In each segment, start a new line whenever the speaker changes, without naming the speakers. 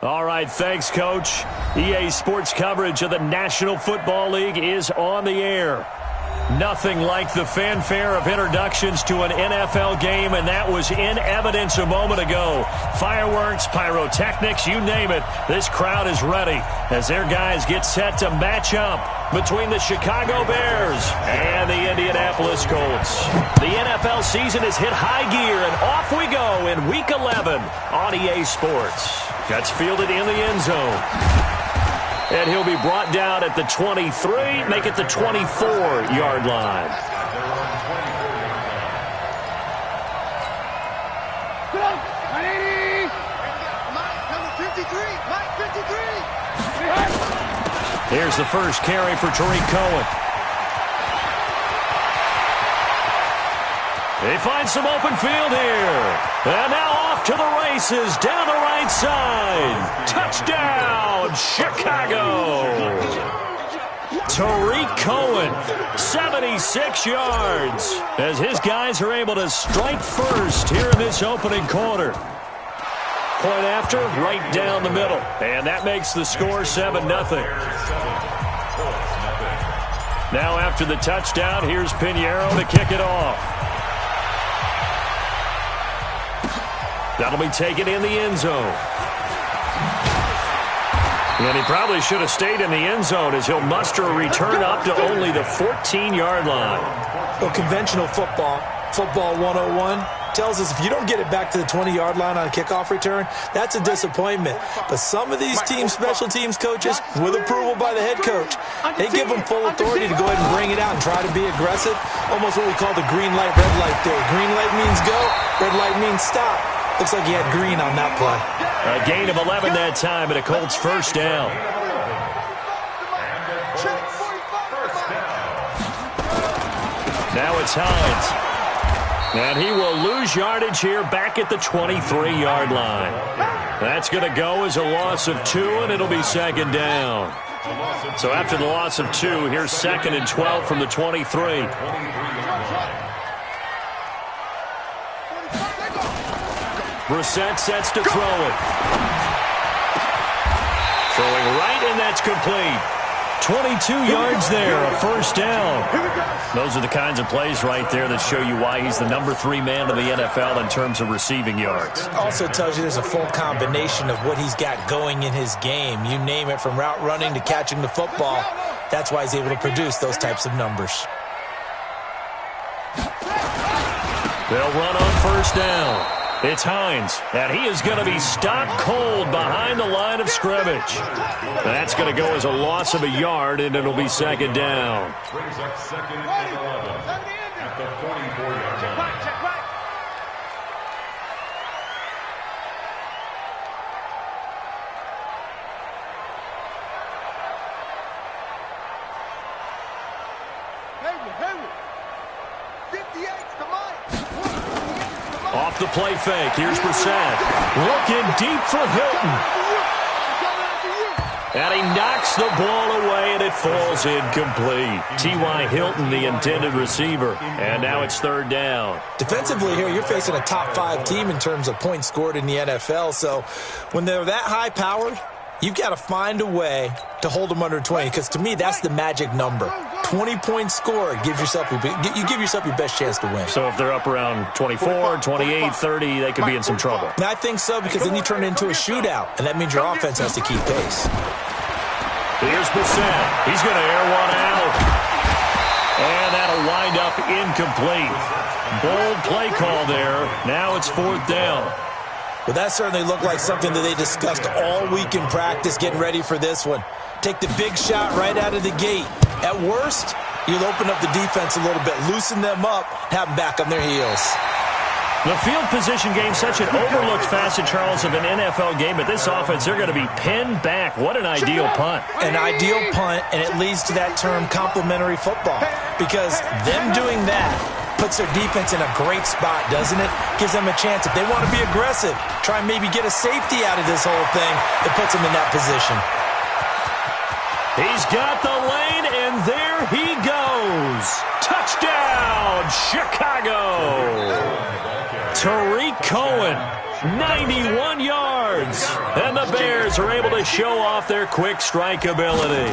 All right, thanks, Coach. EA Sports coverage of the National Football League is on the air. Nothing like the fanfare of introductions to an NFL game, and that was in evidence a moment ago. Fireworks, pyrotechnics, you name it. This crowd is ready as their guys get set to match up between the Chicago Bears and the Indianapolis Colts. The NFL season has hit high gear, and off we go in Week 11 on EA Sports. That's fielded in the end zone. And he'll be brought down at the 23, make it the 24-yard line. Here's the first carry for Tariq Cohen. They find some open field here. And now off to the races down the right side. Touchdown, Chicago. Tariq Cohen, 76 yards, as his guys are able to strike first here in this opening quarter. Point after, right down the middle. And that makes the score 7-0. Now after the touchdown, here's Pinheiro to kick it off. That'll be taken in the end zone. And he probably should have stayed in the end zone as he'll muster a return up to only the 14-yard line.
Well, conventional football 101, tells us if you don't get it back to the 20-yard line on a kickoff return, that's a disappointment. But some of these teams, special teams coaches, with approval by the head coach, they give them full authority to go ahead and bring it out and try to be aggressive. Almost what we call the green light, red light theory. Green light means go, red light means stop. Looks like he had green on that play.
A gain of 11 that time, and a Colts first down. Now it's Hines. And he will lose yardage here back at the 23-yard line. That's going to go as a loss of 2, and it'll be second down. So after the loss of 2, here's 2nd and 12 from the 23. Brissett sets to throw it. Throwing right, and that's complete. 22 yards there, a first down. Those are the kinds of plays right there that show you why he's the number 3 man in the NFL in terms of receiving yards.
Also tells you there's a full combination of what he's got going in his game. You name it, from route running to catching the football. That's why he's able to produce those types of numbers.
They'll run on first down. It's Hines, and he is going to be stopped cold behind the line of scrimmage. That's going to go as a loss of a yard, and it'll be second down.
Brings up 2nd and 11 at the 44-yard line.
Off the play fake, here's Brissett. Looking deep for Hilton. And he knocks the ball away, and it falls incomplete. T.Y. Hilton, the intended receiver. And now it's third down.
Defensively here, you're facing a top 5 team in terms of points scored in the NFL. So when they're that high-powered, you've got to find a way to hold them under 20, because to me, that's the magic number. 20 points scored, you give yourself your best chance to win.
So if they're up around 24, 28, 30, they could be in some trouble.
And I think so, because then you turn it into a shootout, and that means your offense has to keep pace.
Here's Brissett. He's going to air one out. And that'll wind up incomplete. Bold play call there. Now it's fourth down.
Well, that certainly looked like something that they discussed all week in practice, getting ready for this one. Take the big shot right out of the gate. At worst, you'll open up the defense a little bit, loosen them up, have them back on their heels.
The field position game, such an overlooked facet, Charles, of an NFL game. But this offense, they're going to be pinned back. What an ideal punt.
An ideal punt, and it leads to that term complementary football. Because them doing that puts their defense in a great spot, doesn't it? Gives them a chance. If they want to be aggressive, try and maybe get a safety out of this whole thing, it puts them in that position.
He's got the lane, and there he goes. Touchdown, Chicago. Tariq Cohen, 91 yards. And the Bears Buccaneers are able to show off their quick strike ability.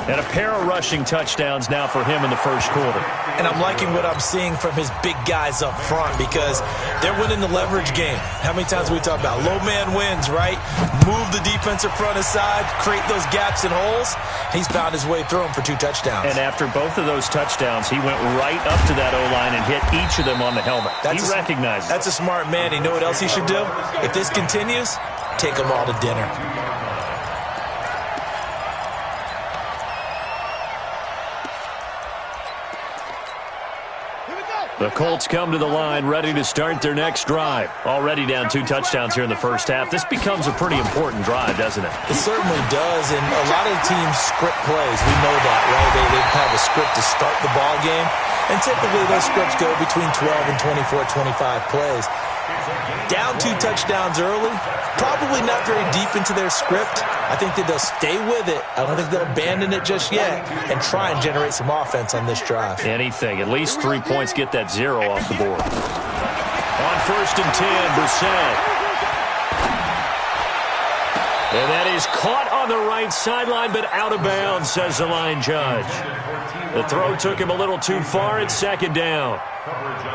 And a pair of rushing touchdowns now for him in the first quarter.
And I'm liking what I'm seeing from his big guys up front because they're winning the leverage game. How many times we talk about low man wins, right? Move the defensive front aside, create those gaps and holes. He's found his way through them for 2 touchdowns.
And after both of those touchdowns, he went right up to that O-line and hit each of them on the helmet. He recognized it.
That's a smart man. You know what else he should do? If this continues, take them all to dinner.
The Colts come to the line ready to start their next drive. Already down 2 touchdowns here in the first half. This becomes a pretty important drive, doesn't it?
It certainly does, and a lot of teams script plays. We know that, right? They have a script to start the ball game, and typically those scripts go between 12 and 24, 25 plays. Down 2 touchdowns early, probably not very deep into their script. I think that they'll stay with it. I don't think they'll abandon it just yet and try and generate some offense on this drive.
Anything. At least 3 points, get that 0 off the board. On 1st and 10, Brissett. And that is caught on the right sideline, but out of bounds, says the line judge. The throw took him a little too far. It's 2nd down.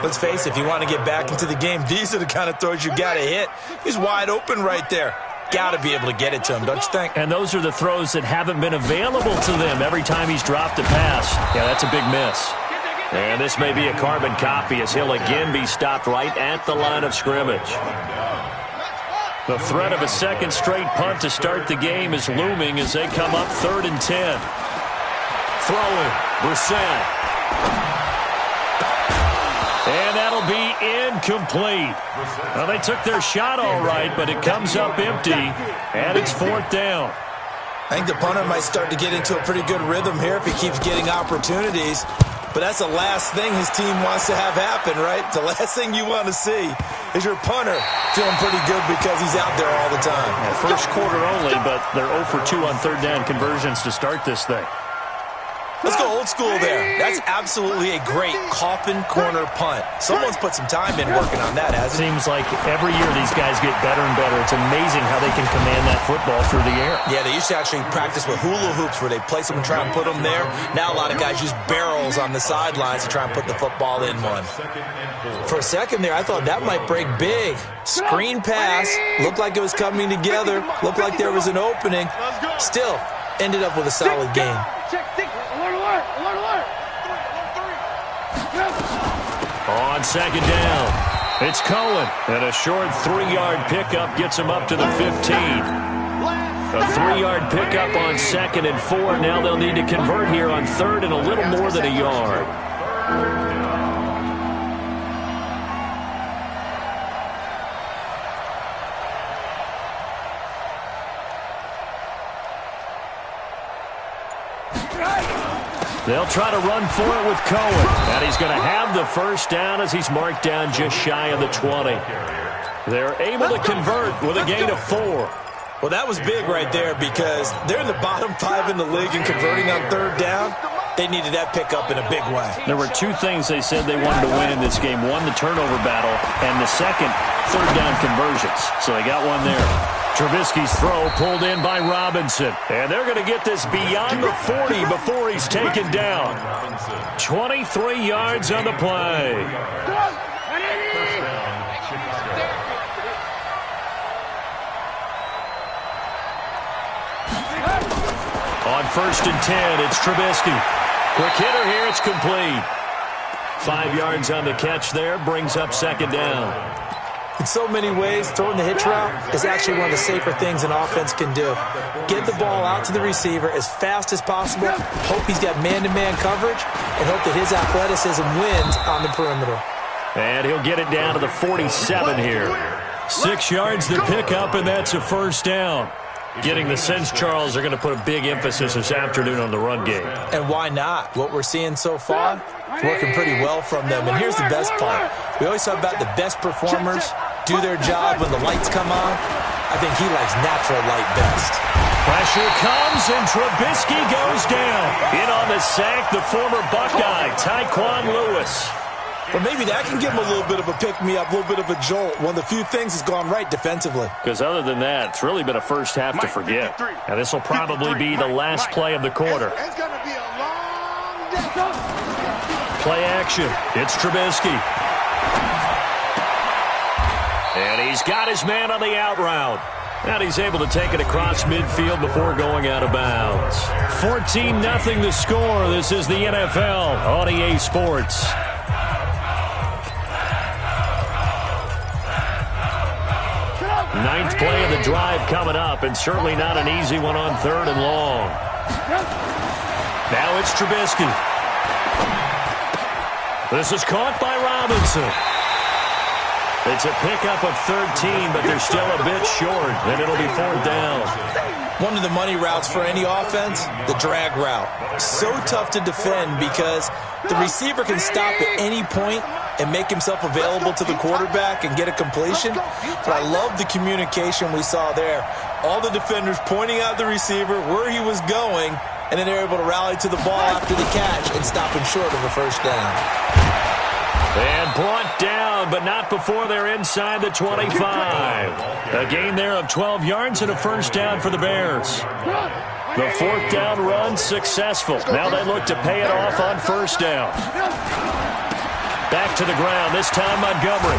Let's face it, if you want to get back into the game, these are the kind of throws you got to hit. He's wide open right there. Got to be able to get it to him, don't you think?
And those are the throws that haven't been available to them every time he's dropped a pass. Yeah, that's a big miss. And this may be a carbon copy as he'll again be stopped right at the line of scrimmage. The threat of a second straight punt to start the game is looming as they come up 3rd and 10. Throwing, Brissett. And that'll be incomplete. Well, they took their shot all right, but it comes up empty, and it's 4th down.
I think the punter might start to get into a pretty good rhythm here if he keeps getting opportunities. But that's the last thing his team wants to have happen, right? The last thing you want to see is your punter feeling pretty good because he's out there all the time.
Yeah, first quarter only, but they're 0 for 2 on 3rd down conversions to start this thing.
Let's go old school there. That's absolutely a great coffin corner punt. Someone's put some time in working on that, hasn't it?
Seems like every year these guys get better and better. It's amazing how they can command that football through the air.
Yeah, they used to actually practice with hula hoops where they place them and try and put them there. Now a lot of guys use barrels on the sidelines to try and put the football in one. For a second there, I thought that might break big. Screen pass. Looked like it was coming together. Looked like there was an opening. Still, ended up with a solid game.
On 2nd down, it's Cohen, and a short 3-yard pickup gets him up to the 15. A 3-yard pickup on 2nd and 4. Now they'll need to convert here on 3rd and a little more than a yard. They'll try to run for it with Cohen. And he's going to have the first down as he's marked down just shy of the 20. They're able to convert with a gain of 4.
Well, that was big right there because they're in the bottom 5 in the league and converting on 3rd down. They needed that pickup in a big way.
There were 2 things they said they wanted to win in this game. One, the turnover battle, and the second, 3rd down conversions. So they got one there. Trubisky's throw pulled in by Robinson. And they're going to get this beyond the 40 before he's taken down. 23 yards on the play. On 1st and 10, it's Trubisky. Quick hitter here, it's complete. 5 yards on the catch there, brings up 2nd down.
In so many ways, throwing the hitch route is actually one of the safer things an offense can do. Get the ball out to the receiver as fast as possible, hope he's got man-to-man coverage, and hope that his athleticism wins on the perimeter.
And he'll get it down to the 47 here. 6 yards to pick up, and that's a first down. Getting the sense, Charles, are going to put a big emphasis this afternoon on the run game.
And why not? What we're seeing so far, working pretty well from them. And here's the best part. We always talk about the best performers do their job when the lights come on. I think he likes natural light best.
Pressure comes, and Trubisky goes down. In on the sack, the former Buckeye, Tyquan Lewis.
But maybe that can give him a little bit of a pick-me-up, a little bit of a jolt. One of the few things that's gone right defensively.
Because other than that, it's really been a first half to forget. And this will probably be the last play of the quarter.
It's going to be a long day.
Play action. It's Trubisky. And he's got his man on the out route. And he's able to take it across midfield before going out of bounds. 14-0 the score. This is the NFL on EA Sports. Ninth play of the drive coming up, and certainly not an easy one on 3rd and long. Now it's Trubisky. This is caught by Robinson. It's a pickup of 13, but they're still a bit short, and it'll be 4th down.
One of the money routes for any offense, the drag route. So tough to defend because the receiver can stop at any point and make himself available to the quarterback and get a completion. But I love the communication we saw there. All the defenders pointing out the receiver, where he was going, and then they're able to rally to the ball after the catch and stop him short of a first down.
And brought down, but not before they're inside the 25. A gain there of 12 yards and a first down for the Bears. The 4th down run successful. Now they look to pay it off on first down. Back to the ground, this time Montgomery.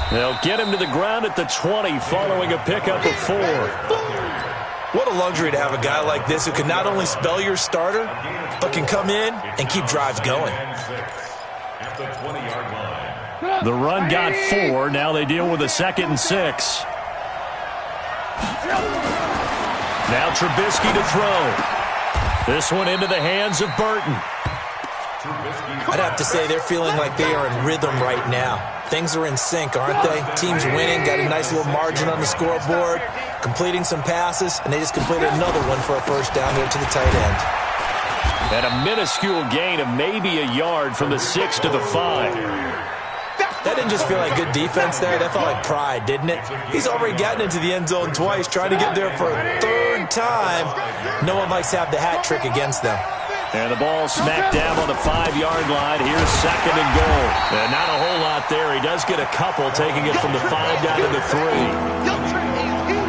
They'll get him to the ground at the 20 following a pickup of 4.
What a luxury to have a guy like this who can not only spell your starter, but can come in and keep drives going.
At the 20-yard line.
The run got 4. Now they deal with a 2nd and 6. Now Trubisky to throw. This one into the hands of Burton.
I'd have to say they're feeling like they are in rhythm right now. Things are in sync, aren't they? Team's winning, got a nice little margin on the scoreboard, completing some passes, and they just completed another one for a first down here to the tight end.
And a minuscule gain of maybe a yard from the 6 to the 5.
That didn't just feel like good defense there. That felt like pride, didn't it? He's already gotten into the end zone twice, trying to get there for a 3rd time. No one likes to have the hat trick against them.
And the ball smacked down on the 5-yard line. Here's 2nd and goal. And not a whole lot there. He does get a couple, taking it from the 5 down to the 3.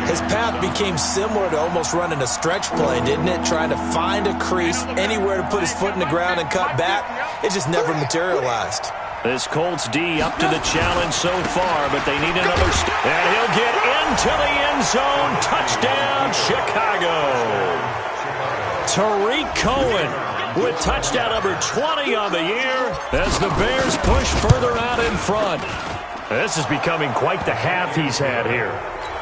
His path became similar to almost running a stretch play, didn't it? Trying to find a crease, anywhere to put his foot in the ground and cut back. It just never materialized.
This Colts D up to the challenge so far, but they need another and he'll get into the end zone. Touchdown, Chicago. Tariq Cohen with touchdown number 20 on the year as the Bears push further out in front. This is becoming quite the half he's had here.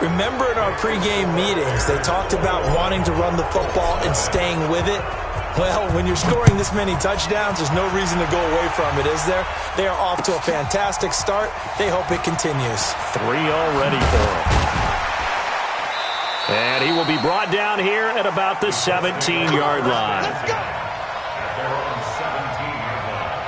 Remember in our pregame meetings, they talked about wanting to run the football and staying with it. Well, when you're scoring this many touchdowns, there's no reason to go away from it, is there? They are off to a fantastic start. They hope it continues.
3 already for him. And he will be brought down here at about the 17-yard line.
At their own 17-yard line.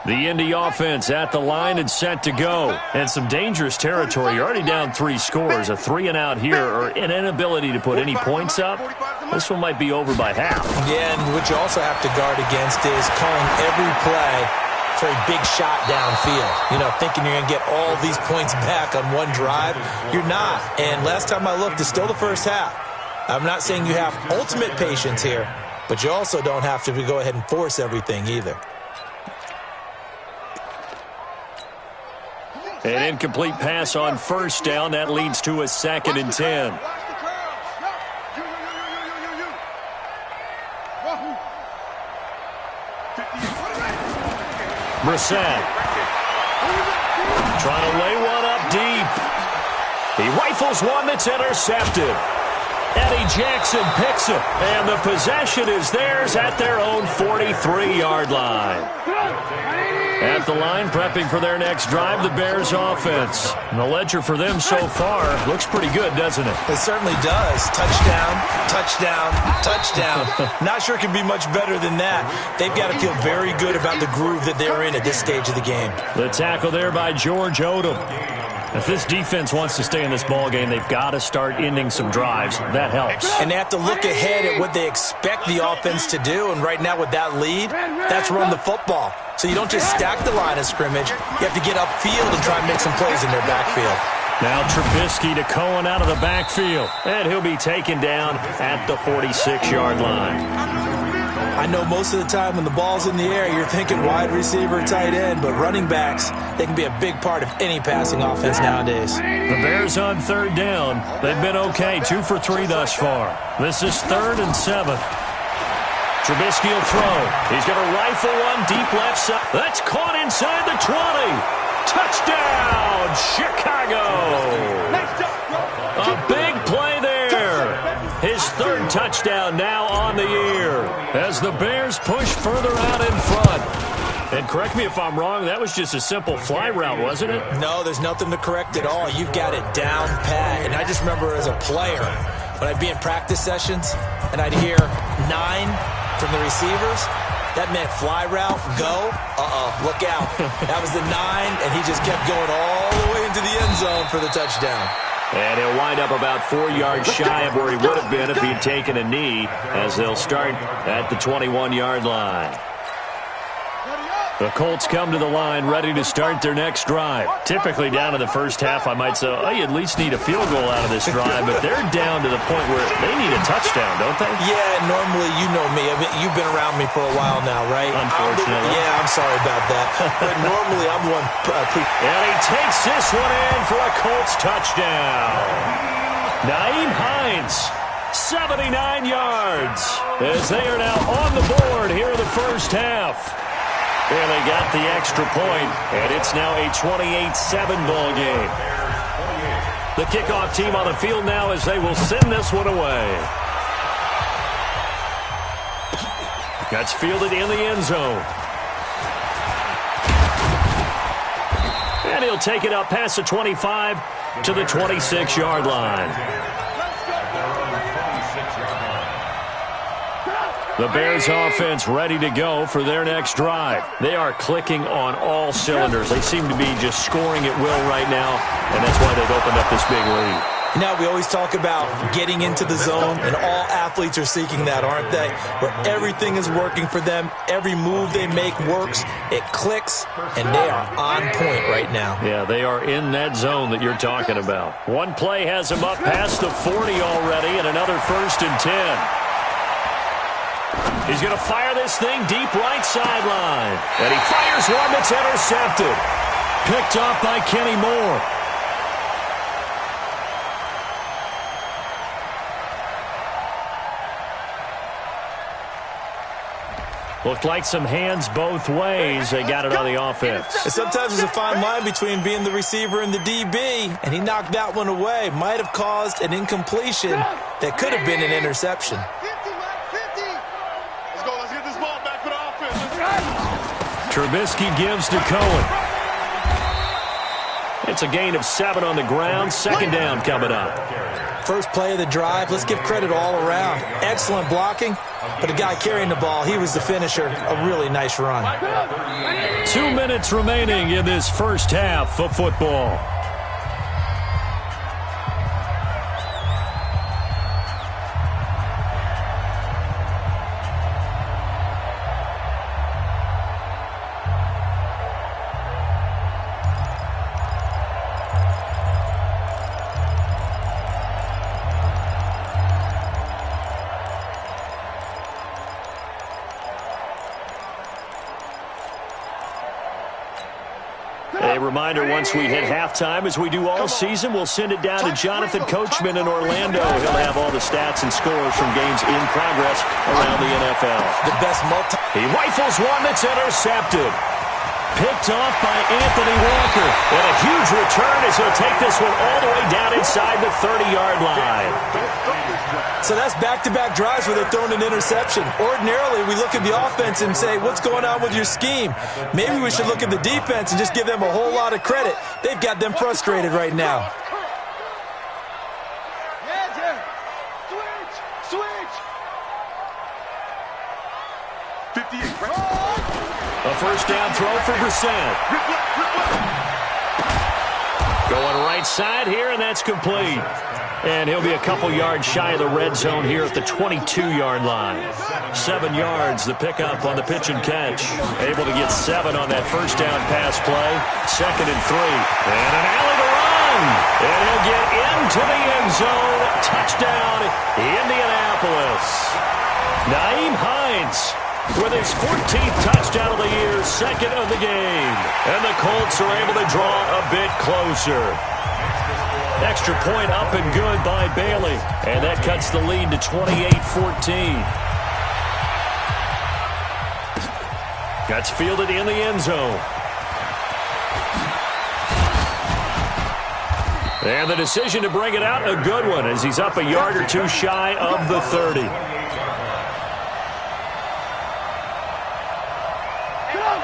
The Indy offense at the line and set to go. And some dangerous territory. You're already down 3 scores. A 3-and-out here or an inability to put any points up. This one might be over by half.
Yeah, and what you also have to guard against is calling every play for a big shot downfield. You know, thinking you're going to get all these points back on one drive. You're not. And last time I looked, it's still the first half. I'm not saying you have ultimate patience here, but you also don't have to go ahead and force everything either.
An incomplete pass on first down. That leads to a 2nd and 10. Brissett trying to lay one up deep. He rifles one that's intercepted. Eddie Jackson picks it, and the possession is theirs at their own 43-yard line. At the line, prepping for their next drive, the Bears offense. And the ledger for them so far looks pretty good, doesn't it?
It certainly does. Touchdown, touchdown, touchdown. Not sure it can be much better than that. They've got to feel very good about the groove that they're in at this stage of the game.
The tackle there by George Odom. If this defense wants to stay in this ball game, they've got to start ending some drives. That helps.
And they have to look ahead at what they expect the offense to do. And right now with that lead, that's run the football. So you don't just stack the line of scrimmage. You have to get upfield and try and make some plays in their backfield.
Now Trubisky to Cohen out of the backfield. And he'll be taken down at the 46-yard line.
I know most of the time when the ball's in the air, you're thinking wide receiver, tight end, but running backs, they can be a big part of any passing offense nowadays.
The Bears on third down. They've been okay, 2 for 3 thus far. This is 3rd and 7. Trubisky will throw. He's going to rifle one deep left side. That's caught inside the 20. Touchdown, Chicago. A big play there. His 3rd touchdown now on the year as the Bears push further out in front. And correct me if I'm wrong, that was just a simple fly route, wasn't it?
No, there's nothing to correct at all. You've got it down pat. And I just remember as a player, when I'd be in practice sessions and I'd hear 9 from the receivers, that meant fly route, go, look out. That was the 9, and he just kept going all the way into the end zone for the touchdown.
And he'll wind up about 4 yards shy of where he would have been if he'd taken a knee, as they'll start at the 21-yard line. The Colts come to the line ready to start their next drive. Typically down in the first half, I might say, oh, you at least need a field goal out of this drive, but they're down to the point where they need a touchdown, don't they?
Yeah, normally, you know me. I mean, you've been around me for a while now, right?
Unfortunately.
Yeah, I'm sorry about that. But normally, I'm one.
And he takes this one in for a Colts touchdown. Nyheim Hines, 79 yards, as they are now on the board here in the first half. And they got the extra point, and it's now a 28-7 ball game. The kickoff team on the field now as they will send this one away. That's fielded in the end zone. And he'll take it up past the 25 to the 26-yard line. The Bears offense ready to go for their next drive. They are clicking on all cylinders. They seem to be just scoring at will right now, and that's why they've opened up this big lead.
Now, we always talk about getting into the zone, and all athletes are seeking that, aren't they? Where everything is working for them. Every move they make works. It clicks, and they are on point right now.
Yeah, they are in that zone that you're talking about. One play has them up past the 40 already, and another 1st and 10. He's going to fire this thing deep right sideline. And he fires one that's intercepted. Picked off by Kenny Moore. Looked like some hands both ways. They got it on the offense.
And sometimes there's a fine line between being the receiver and the DB, and he knocked that one away. Might have caused an incompletion that could have been an interception.
Trubisky gives to Cohen. It's a gain of 7 on the ground. 2nd down coming up.
First play of the drive. Let's give credit all around. Excellent blocking, but the guy carrying the ball, he was the finisher. A really nice run.
2 minutes remaining in this first half of football. A reminder, once we hit halftime, as we do all season, we'll send it down to Jonathan Coachman in Orlando. He'll have all the stats and scores from games in progress around the NFL.
The best
He rifles one that's intercepted. Picked off by Anthony Walker. And a huge return as he'll take this one all the way down inside the 30-yard line.
So that's back-to-back drives where they're throwing an interception. Ordinarily, we look at the offense and say, what's going on with your scheme? Maybe we should look at the defense and just give them a whole lot of credit. They've got them frustrated right now.
A first down throw for Brissett. Going right side here, and that's complete. And he'll be a couple yards shy of the red zone here at the 22-yard line. 7 yards, the pickup on the pitch and catch. Able to get 7 on that first down pass play. 2nd and 3. And an alley to run. And he'll get into the end zone. Touchdown, Indianapolis. Nyheim Hines with his 14th touchdown of the year, 2nd of the game. And the Colts are able to draw a bit closer. Extra point up and good by Bailey. And that cuts the lead to 28-14. That's fielded in the end zone. And the decision to bring it out, a good one, as he's up a yard or two shy of the 30.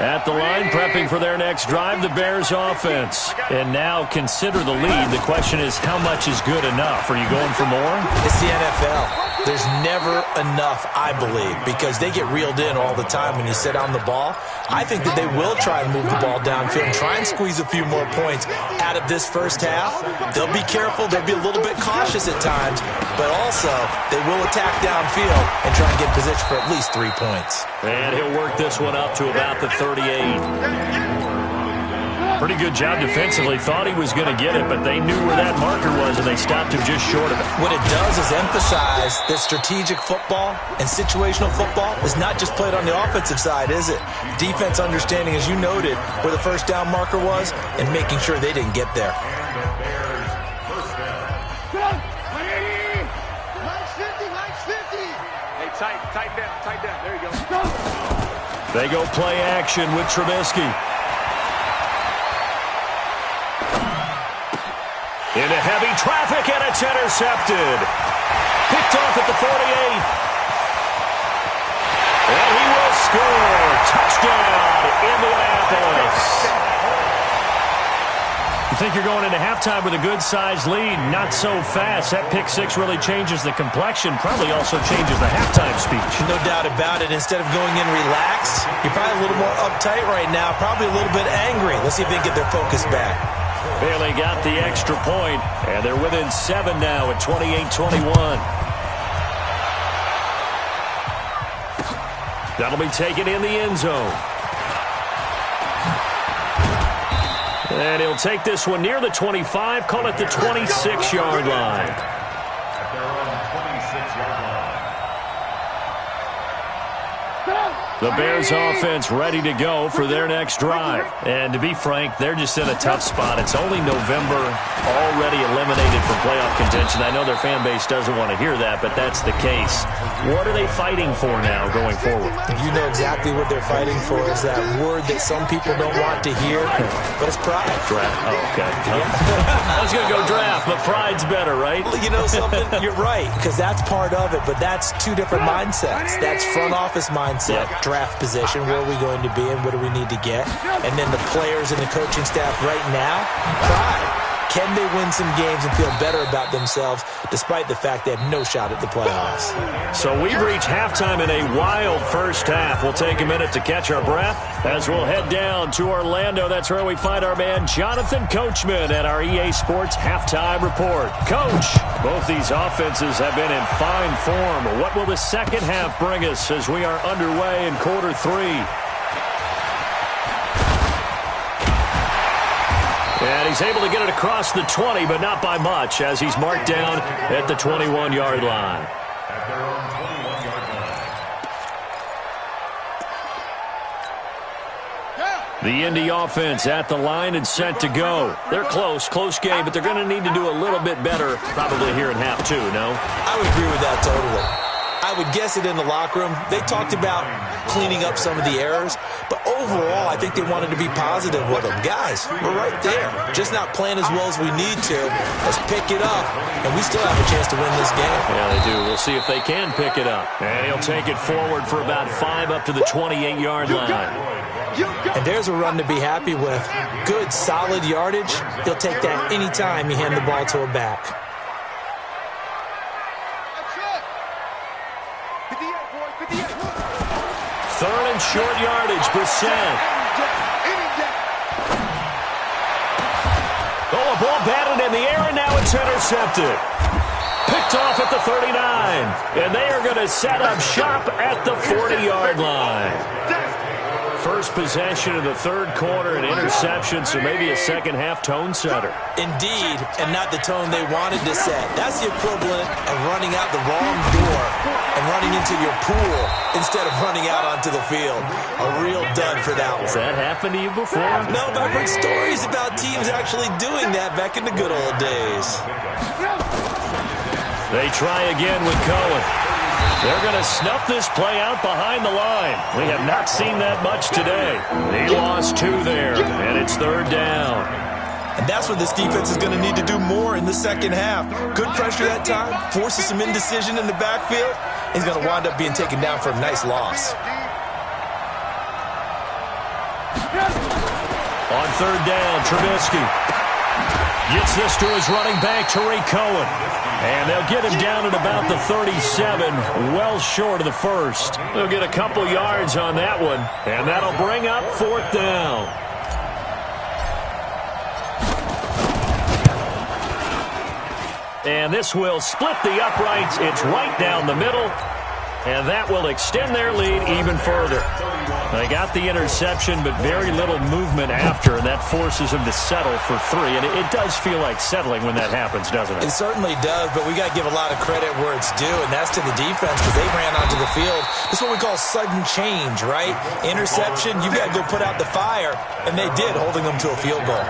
At the line, prepping for their next drive, the Bears offense. And now consider the lead. The question is, how much is good enough? Are you going for more?
It's the NFL. There's never enough, I believe, because they get reeled in all the time when you sit on the ball. I think that they will try and move the ball downfield and try and squeeze a few more points out of this first half. They'll be careful. They'll be a little bit cautious at times, but also they will attack downfield and try and get position for at least 3 points.
And he'll work this one up to about the 38. Pretty good job defensively. Thought he was going to get it, but they knew where that marker was, and they stopped him just short of it.
What it does is emphasize that strategic football and situational football is not just played on the offensive side, is it? Defense understanding, as you noted, where the first down marker was and making sure they didn't get there.
Hey, tight down. There you go.
They go play action with Trubisky. Into heavy traffic, and it's intercepted. Picked off at the 48. And he will score. Touchdown, Indianapolis. You think you're going into halftime with a good-sized lead? Not so fast. That pick six really changes the complexion, probably also changes the halftime speech.
No doubt about it. Instead of going in relaxed, you're probably a little more uptight right now, probably a little bit angry. Let's see if they can get their focus back.
Bailey got the extra point, and they're within 7 now at 28-21. That'll be taken in the end zone. And he'll take this one near the 25, call it the 26-yard line.
At their own 26-yard line.
The Bears offense ready to go for their next drive. And to be frank, they're just in a tough spot. It's only November, already eliminated from playoff contention. I know their fan base doesn't want to hear that, but that's the case. What are they fighting for now going forward?
You know exactly what they're fighting for. Is that word that some people don't want to hear, but it's pride.
Draft. Oh, okay. I was going to go draft, but pride's better, right?
You know something? You're right, because that's part of it, but that's two different mindsets. That's front office mindset, draft position, where are we going to be and what do we need to get? And then the players and the coaching staff right now, pride. Can they win some games and feel better about themselves despite the fact they have no shot at the playoffs?
So we've reached halftime in a wild first half. We'll take a minute to catch our breath as we'll head down to Orlando. That's where we find our man Jonathan Coachman at our EA Sports Halftime Report. Coach, both these offenses have been in fine form. What will the second half bring us as we are underway in quarter 3? And he's able to get it across the 20, but not by much, as he's marked down at the 21-yard line.
At their own 21-yard line.
The Indy offense at the line and set to go. They're close game, but they're going to need to do a little bit better probably here in half 2, no?
I would agree with that totally. I would guess it in the locker room. They talked about cleaning up some of the errors, but overall, I think they wanted to be positive with them. Guys, we're right there. Just not playing as well as we need to. Let's pick it up, and we still have a chance to win this game.
Yeah, they do. We'll see if they can pick it up. And he'll take it forward for about 5 up to the 28-yard line.
And there's a run to be happy with. Good, solid yardage. He'll take that anytime you hand the ball to a back.
Third and short yardage, Brissett. Oh, a ball batted in the air, and now it's intercepted. Picked off at the 39. And they are going to set up shop at the 40-yard line. First possession of the third quarter, an interception, so maybe a second-half tone setter.
Indeed, and not the tone they wanted to set. That's the equivalent of running out the wrong door and running into your pool instead of running out onto the field. A real dud for that one.
Has that happened to you before?
No, but I've heard stories about teams actually doing that back in the good old days.
They try again with Cohen. They're going to snuff this play out behind the line. We have not seen that much today. They lost 2 there, and it's third down.
And that's what this defense is going to need to do more in the second half. Good pressure that time, forces some indecision in the backfield. He's going to wind up being taken down for a nice loss.
On third down, Trubisky gets this to his running back, Tariq Cohen. And they'll get him down at about the 37, well short of the first. They'll get a couple yards on that one, and that'll bring up fourth down. And this will split the uprights. It's right down the middle, and that will extend their lead even further. They got the interception, but very little movement after, and that forces them to settle for 3. And it does feel like settling when that happens, doesn't it?
It certainly does, but we got to give a lot of credit where it's due, and that's to the defense because they ran onto the field. It's what we call sudden change, right? Interception, you've got to go put out the fire, and they did, holding them to a field goal.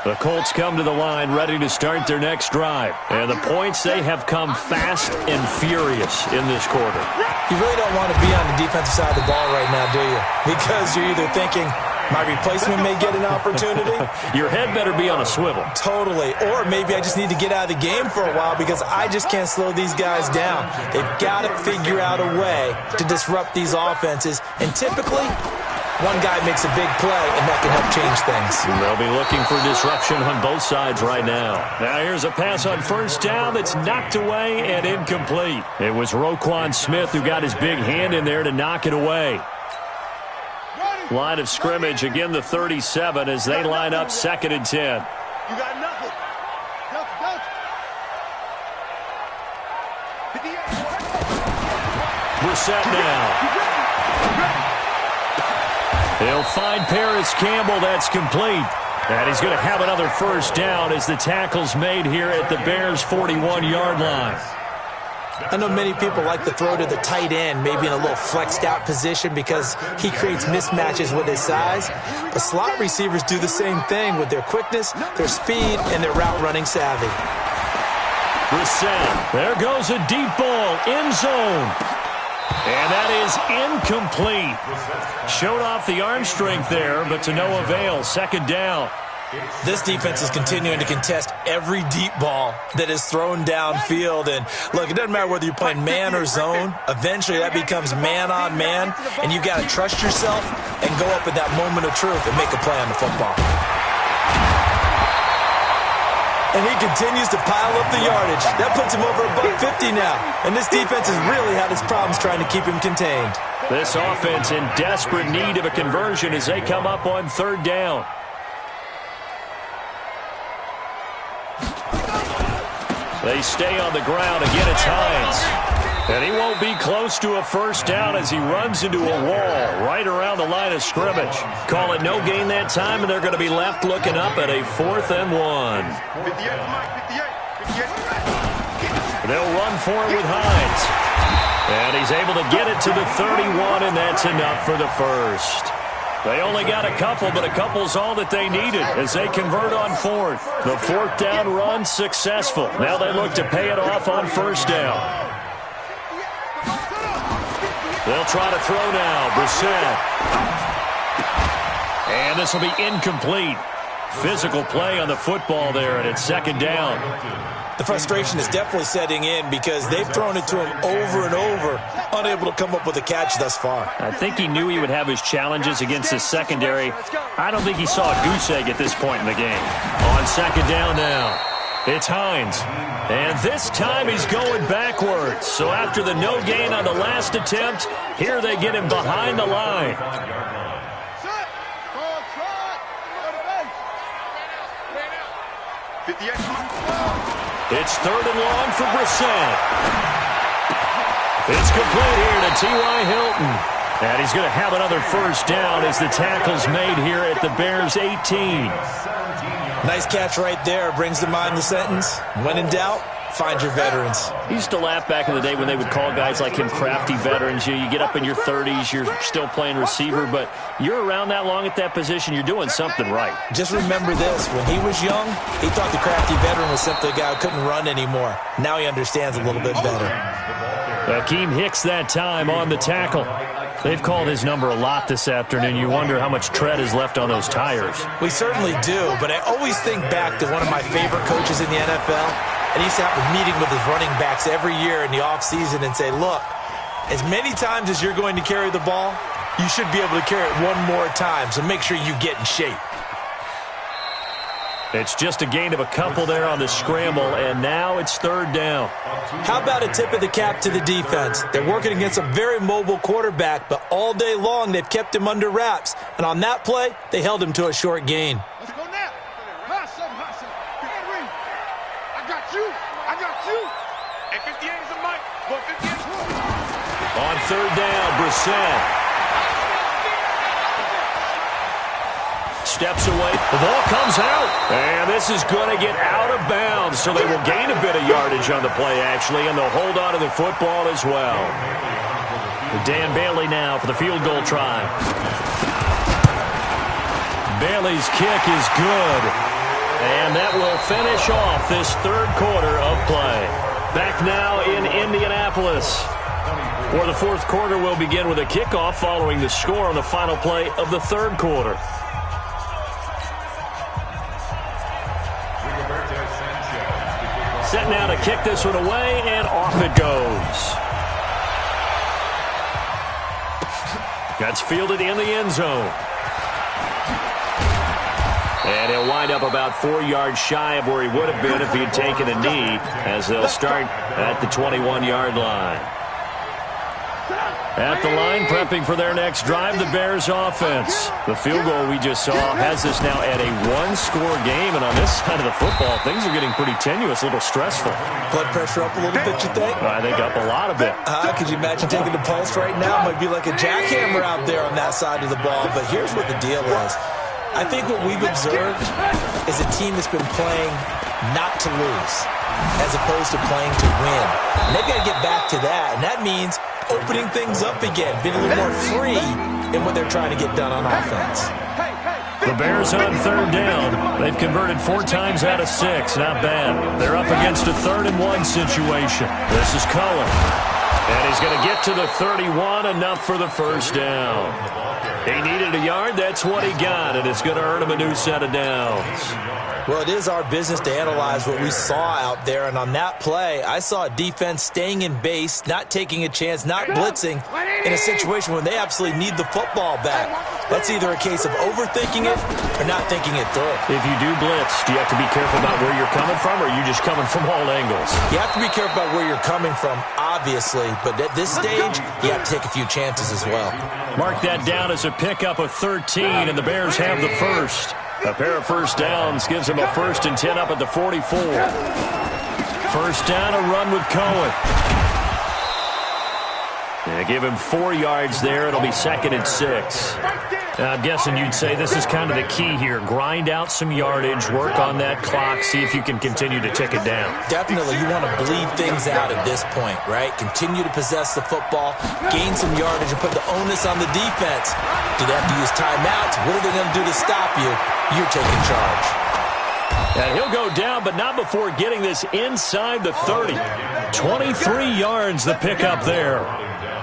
The Colts come to the line ready to start their next drive. And the points, they have come fast and furious in this quarter.
You really don't want to be on the defensive side of the ball right now, do you? Because you're either thinking, my replacement may get an opportunity.
Your head better be on a swivel.
Totally. Or maybe I just need to get out of the game for a while because I just can't slow these guys down. They've got to figure out a way to disrupt these offenses. And typically, one guy makes a big play, and that can help change things.
They'll be looking for disruption on both sides right now. Now here's a pass on first down that's knocked away and incomplete. It was Roquan Smith who got his big hand in there to knock it away. Line of scrimmage, again the 37 as they line up 2nd and 10.
You got nothing.
Brissett now. He'll find Paris Campbell. That's complete. And he's going to have another first down as the tackle's made here at the Bears' 41-yard line.
I know many people like to throw to the tight end, maybe in a little flexed out position because he creates mismatches with his size. But slot receivers do the same thing with their quickness, their speed, and their route running savvy.
Brissett. There goes a deep ball. End zone. And that is incomplete. Showed off the arm strength there, but to no avail. 2nd down.
This defense is continuing to contest every deep ball that is thrown downfield. And look, it doesn't matter whether you're playing man or zone. Eventually that becomes man on man, and you've got to trust yourself and go up at that moment of truth and make a play on the football. And he continues to pile up the yardage. That puts him over $150 now. And this defense has really had its problems trying to keep him contained.
This offense in desperate need of a conversion as they come up on 3rd down. They stay on the ground. Again, it's Hines. And he won't be close to a first down as he runs into a wall right around the line of scrimmage. Call it no gain that time, and they're going to be left looking up at a 4th and 1. They'll run for it with Hines. And he's able to get it to the 31, and that's enough for the first. They only got a couple, but a couple's all that they needed as they convert on fourth. The fourth down run successful. Now they look to pay it off on first down. They'll try to throw now. Brissett. And this will be incomplete. Physical play on the football there, and it's second down.
The frustration is definitely setting in because they've thrown it to him over and over, unable to come up with a catch thus far.
I think he knew he would have his challenges against his secondary. I don't think he saw a goose egg at this point in the game. On second down now, it's Hines. And this time he's going backwards. So after the no gain on the last attempt, here they get him behind the line. It's third and long for Brissett. It's complete here to T.Y. Hilton. And he's going to have another first down as the tackle's made here at the Bears' 18.
Nice catch right there. Brings to mind the sentence, when in doubt, find your veterans.
He used to laugh back in the day when they would call guys like him crafty veterans. You get up in your 30s, you're still playing receiver, but you're around that long at that position, you're doing something right.
Just remember this. When he was young, he thought the crafty veteran was simply a guy who couldn't run anymore. Now he understands a little bit better.
Akeem Hicks that time on the tackle. They've called his number a lot this afternoon. You wonder how much tread is left on those tires.
We certainly do, but I always think back to one of my favorite coaches in the NFL. And he used to have a meeting with his running backs every year in the offseason and say, look, as many times as you're going to carry the ball, you should be able to carry it one more time, so make sure you get in shape.
It's just a gain of a couple there on the scramble, and now it's third down.
How about a tip of the cap to the defense? They're working against a very mobile quarterback, but all day long they've kept him under wraps. And on that play, they held him to a short gain.
Let's go now. Hustle. Get ready. I got you. And 58 is a mic. But 58
On third down, Brissett. Steps away. The ball comes out. And this is going to get out of bounds, so they will gain a bit of yardage on the play, actually, and they'll hold on to the football as well. Dan Bailey now for the field goal try. Bailey's kick is good. And that will finish off this third quarter of play. Back now in Indianapolis, where the fourth quarter will begin with a kickoff following the score on the final play of the third quarter. Set now to kick this one away, and off it goes. That's fielded in the end zone. And he'll wind up about 4 yards shy of where he would have been if he had taken a knee, as they'll start at the 21-yard line. At the line, prepping for their next drive, the Bears offense. The field goal we just saw has us now at a one-score game, and on this side of the football, things are getting pretty tenuous, a little stressful.
Blood pressure up a little bit, you think?
I think up a lot of it.
Could you imagine taking the pulse right now? Might be like a jackhammer out there on that side of the ball, but here's what the deal is. I think what we've observed is a team that's been playing not to lose as opposed to playing to win. And they've got to get back to that, and that means opening things up again, being a little more free in what they're trying to get done on offense.
The Bears on third down. They've converted 4 times out of 6. Not bad. They're up against a 3rd-and-1 situation. This is Cohen. And he's going to get to the 31, enough for the first down. He needed a yard. That's what he got, and it's going to earn him a new set of downs.
Well, it is our business to analyze what we saw out there, and on that play, I saw a defense staying in base, not taking a chance, not blitzing, in a situation when they absolutely need the football back. That's either a case of overthinking it or not thinking it through.
If you do blitz, do you have to be careful about where you're coming from, or are you just coming from all angles?
You have to be careful about where you're coming from, obviously, but at this stage, you have to take a few chances as well.
Mark that down as a pickup of 13, and the Bears have the first. A pair of first downs gives them a 1st and 10 up at the 44. First down, a run with Cohen. Yeah, give him 4 yards there. It'll be 2nd and 6. I'm guessing you'd say this is kind of the key here. Grind out some yardage, work on that clock, see if you can continue to tick it down.
Definitely, you want to bleed things out at this point, right? Continue to possess the football, gain some yardage, and put the onus on the defense. Do they have to use timeouts? What are they going to do to stop you? You're taking charge.
And he'll go down, but not before getting this inside the 30. 23 yards the pickup there.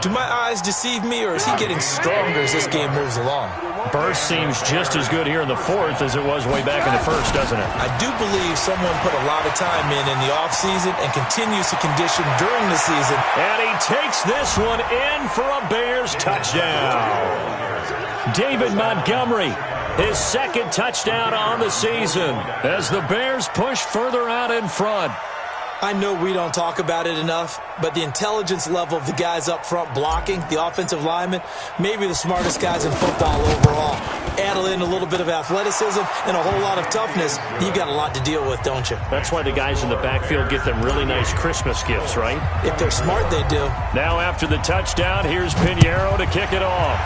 Do my eyes deceive me, or is he getting stronger as this game moves along?
Burst seems just as good here in the 4th as it was way back in the 1st, doesn't it?
I do believe someone put a lot of time in the offseason and continues to condition during the season.
And he takes this one in for a Bears touchdown. David Montgomery, his 2nd touchdown on the season as the Bears push further out in front.
I know we don't talk about it enough, but the intelligence level of the guys up front blocking, the offensive linemen, maybe the smartest guys in football overall. Add in a little bit of athleticism and a whole lot of toughness, you've got a lot to deal with, don't you?
That's why the guys in the backfield get them really nice Christmas gifts, right?
If they're smart, they do.
Now after the touchdown, here's Pinheiro to kick it off.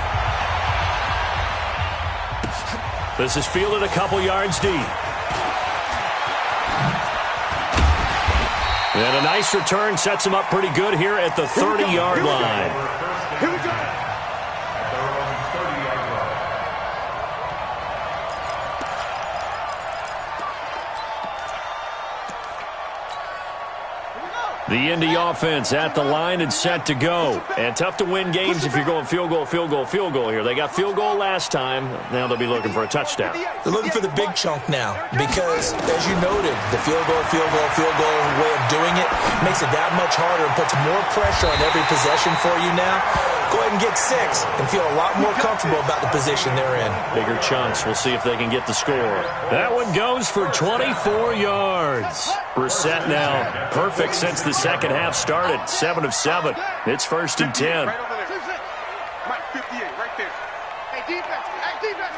This is fielded a couple yards deep. And a nice return sets him up pretty good here at the 30-yard line.
Here we go.
The Indy offense at the line and set to go. And tough to win games if you're going field goal, field goal, field goal here. They got field goal last time. Now they'll be looking for a touchdown.
They're looking for the big chunk now because, as you noted, the field goal way of doing it makes it that much harder and puts more pressure on every possession for you now. Go ahead and get 6 and feel a lot more comfortable about the position they're in. Bigger chunks. We'll see if they can get the score.
That one goes for 24 yards. Brissett now perfect since the second half started. 7 of 7. It's 1st and 10.
Right over there. Mike, 58, right there. Hey, defense,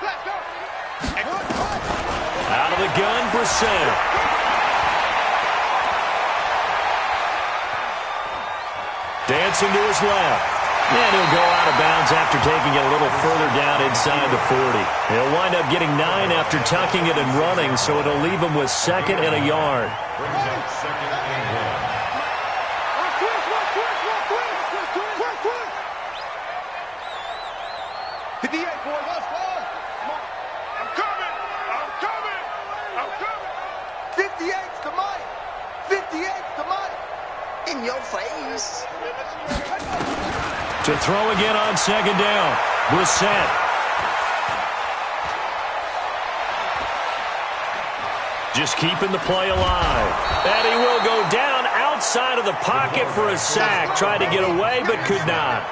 let's go.
Out of the gun, Brissett. Dancing to his left. And he'll go out of bounds after taking it a little further down inside the 40. He'll wind up getting 9 after tucking it and running, so it'll leave him with 2nd and a yard.
In your face.
To throw again on 2nd down. Brissett. Just keeping the play alive. And he will go down outside of the pocket for a sack. Tried to get away, but could not.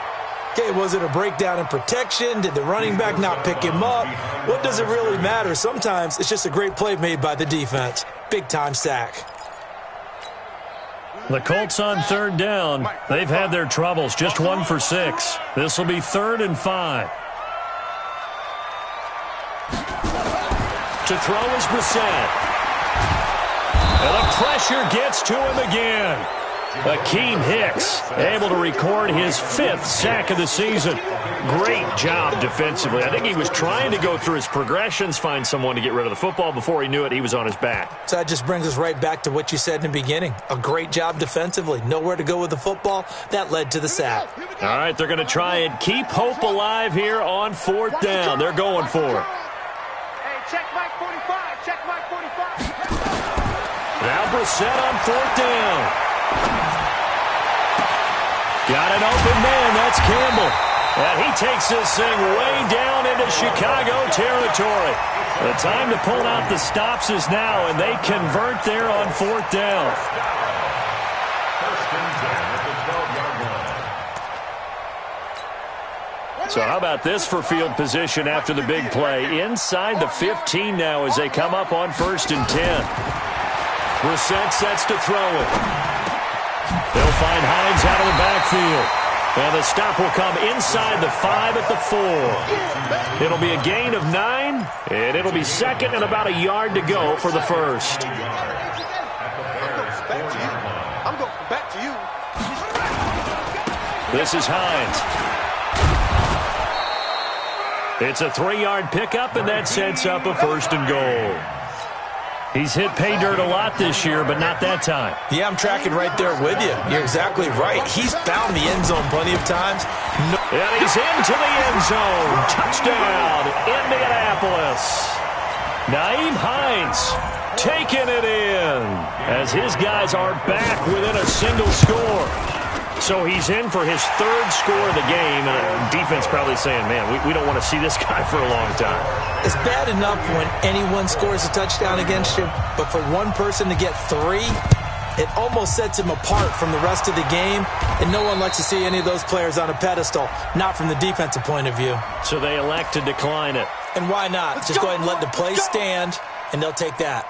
Okay, was it a breakdown in protection? Did the running back not pick him up? What does it really matter? Sometimes it's just a great play made by the defense. Big-time sack.
The Colts on 3rd down. They've had their troubles. Just 1 for 6. This will be 3rd and 5. To throw is Brissett. And the pressure gets to him again. Akeem Hicks able to record his 5th sack of the season. Great job defensively. I think he was trying to go through his progressions, find someone to get rid of the football. Before he knew it, he was on his back.
So that just brings us right back to what you said in the beginning. A great job defensively. Nowhere to go with the football. That led to the sack.
All right, they're going to try and keep hope alive here on 4th down. They're going for it.
Hey, check Mike 45. Check Mike 45.
Now Brissett on 4th down. Got an open man. That's Campbell. And he takes this thing way down into Chicago territory. The time to pull out the stops is now, and they convert there on 4th down. So how about this for field position after the big play? Inside the 15 now as they come up on 1st and 10. Brissett sets to throw it. They'll find Hines out of the backfield. And the stop will come inside the 5 at the 4. It'll be a gain of 9, and it'll be 2nd and about a yard to go for the 1st.
I'm going back to you.
This is Hines. It's a 3-yard pickup, and that sets up a 1st and goal. He's hit pay dirt a lot this year, but not that time.
Yeah, I'm tracking right there with you. You're exactly right. He's found the end zone plenty of times.
And he's into the end zone. Touchdown, Indianapolis. Nyheim Hines taking it in as his guys are back within a single score. So he's in for his 3rd score of the game, and the defense probably saying, man, we don't want to see this guy for a long time.
It's bad enough when anyone scores a touchdown against you, but for one person to get 3, it almost sets him apart from the rest of the game, and no one likes to see any of those players on a pedestal, not from the defensive point of view.
So they elect to decline it.
And why not? Just go ahead and let the play stand, and they'll take that.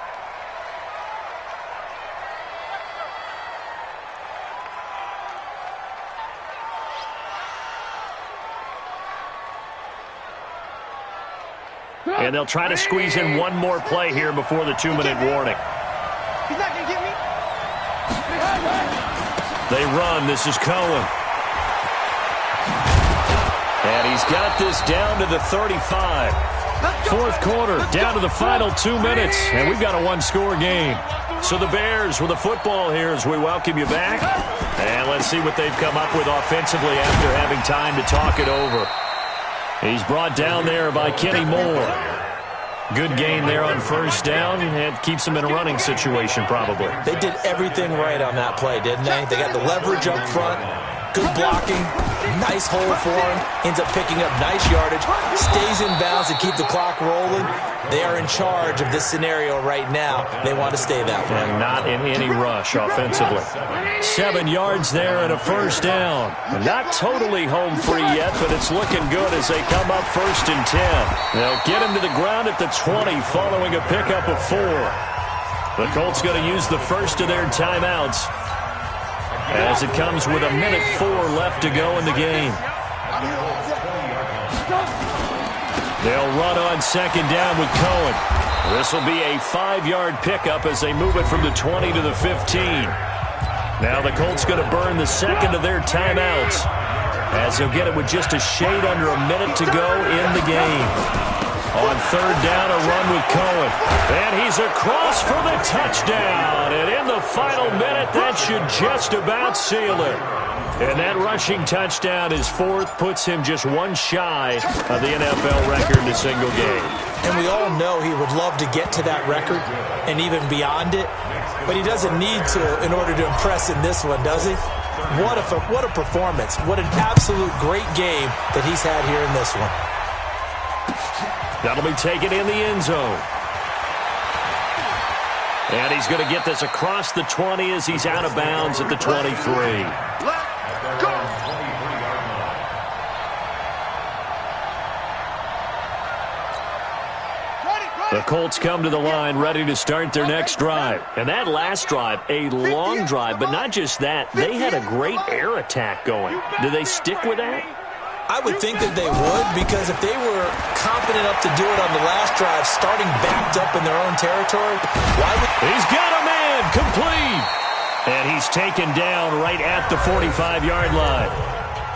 And they'll try to squeeze in one more play here before the 2-minute warning.
He's not going to get me.
They run. This is Cohen. And he's got this down to the 35. 4th quarter, down to the final 2 minutes. And we've got a 1-score game. So the Bears with the football here as we welcome you back. And let's see what they've come up with offensively after having time to talk it over. He's brought down there by Kenny Moore. Good gain there on 1st down. It keeps them in a running situation probably.
They did everything right on that play, didn't they? They got the leverage up front, good blocking, nice hole for him, ends up picking up nice yardage, stays in bounds to keep the clock rolling. They are in charge of this scenario right now. They want to stay that way.
And not in any rush offensively. 7 yards there and a 1st down. And not totally home free yet, but it's looking good as they come up 1st and 10. They'll get him to the ground at the 20 following a pickup of 4. The Colts going to use the first of their timeouts as it comes with 1:04 left to go in the game. They'll run on 2nd down with Cohen. This will be a 5-yard pickup as they move it from the 20 to the 15. Now the Colts going to burn the 2nd of their timeouts as they'll get it with just a shade under a minute to go in the game. On 3rd down, a run with Cohen. And he's across for the touchdown. And in the final minute, that should just about seal it. And that rushing touchdown, his 4th, puts him just 1 shy of the NFL record in a single game.
And we all know he would love to get to that record and even beyond it. But he doesn't need to in order to impress in this one, does he? What a performance. What an absolute great game that he's had here in this one.
That'll be taken in the end zone. And he's going to get this across the 20 as he's out of bounds at the 23.
Let's go.
The Colts come to the line ready to start their next drive. And that last drive, a long drive, but not just that. They had a great air attack going. Do they stick with that?
I would think that they would, because if they were confident enough to do it on the last drive, starting backed up in their own territory, why would...
He's got a man, complete! And he's taken down right at the 45-yard line.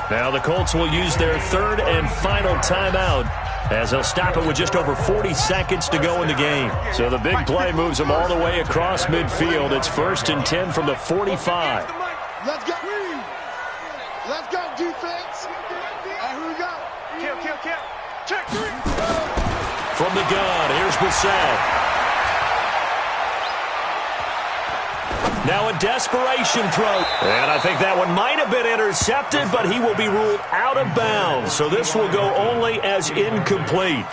Now the Colts will use their 3rd and final timeout as they'll stop it with just over 40 seconds to go in the game. So the big play moves them all the way across midfield. It's 1st and 10 from the 45.
Let's go. Let's go, defense. Here we go. Kill. Check 3.
From the gun, here's Brissett. Now a desperation throw. And I think that one might have been intercepted, but he will be ruled out of bounds. So this will go only as incomplete.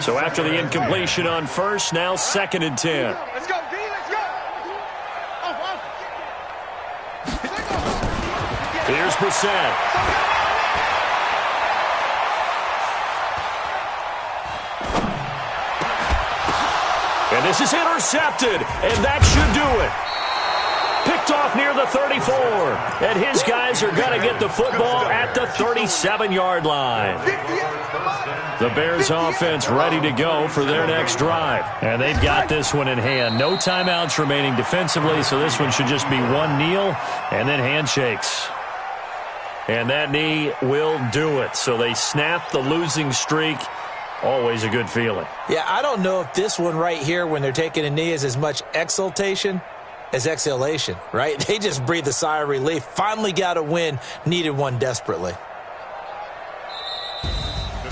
So after the incompletion on 1st, now 2nd and 10.
Let's go, D. Let's go.
Here's Brissett. And this is intercepted, and that should do it. Picked off near the 34, and his guys are going to get the football at the 37-yard line. The Bears offense ready to go for their next drive. And they've got this one in hand. No timeouts remaining defensively, so this one should just be one kneel and then handshakes. And that knee will do it. So they snap the losing streak. Always a good feeling.
Yeah, I don't know if this one right here when they're taking a knee is as much exultation as exhalation, right? They just breathe a sigh of relief. Finally got a win, needed one desperately.